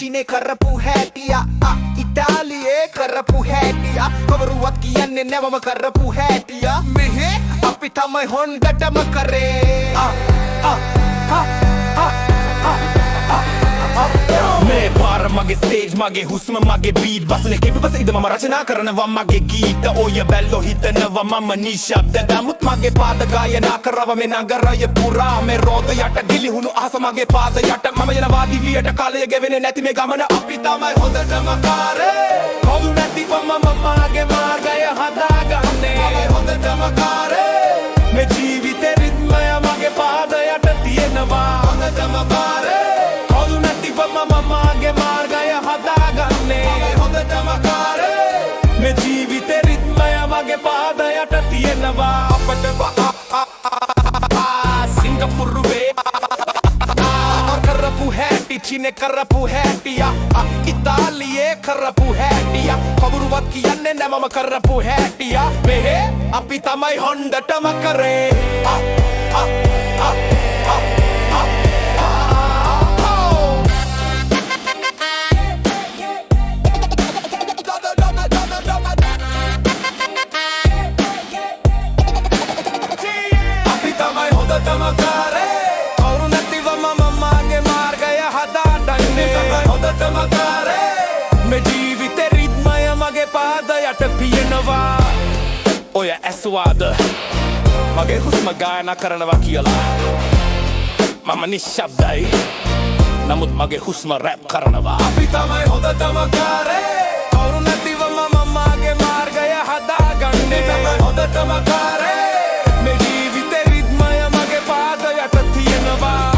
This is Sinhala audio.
චීනේ කරපු හැටියා ඉතාලියේ කරපු හැටියා කවුරුවත් කියන්නේ නැවම කරපු හැටියා මෙහෙ අපි තමයි හොන්ඩටම කරේ මේ පාර මගේ ස්ටේජ් මගේ හුස්ම මගේ බීට් බසනේ කෙපිපස ඉද මම රචනා කරනවා මගේ ගීත ඔය බැල්ලෝ හිතනවා මම නිශ්ශබ්ද නමුත් මගේ පාද ගායනා කරව මේ නගරය පුරා මේ රෝද යට ගිලිහුණු අහස මගේ පාද යට මම යනවා දිවියට කාලය ගෙවෙන්නේ නැති මේ ගමන අපි තමයි හොඳටම කාරේ කවුරු නැතිවම මගේ මාර්ගය හදාගන්නේ හොඳටම කාරේ මේ ජීවිතේ රිද්මය මගේ පාද යට තියෙනවා හොඳටම කාරේ මගේ මාර්ගය හදාගන්නේ හොඳටම කාරේ මේ ජීවිතේ රිද්මය මගේ පාද යට තියෙනවා අපට සිංගප්පූරුවේ කරපු හැටි චීනේ කරපු හැටියා ඉතාලියේ කරපු හැටියා කවුරුවත් කියන්නේ නැ මම කරපු හැටියා මෙහෙ අපි තමයි හොන්ඩටම කරේ කවුරු නැතිවම මගේ මාර්ගය හදාගන්නේ හොඳටම කාරේ මේ ජීවිතේ රිද්මය මගේ පාද යට පියනවා ඔය ඇසුවාද මගේ හුස්ම ගායනා කරනවා කියලා මම නිශ්ශබ්දයි නමුත් මගේ හුස්ම රැප් කරනවා අපි තමයි හොඳටම කාරේ කවුරු නැතිවම මගේ මාර්ගය හදාගන්නේ හොඳටම කාරේ මේ ජීවිතේ රිද්මය මගේ පාද යට තියෙනවා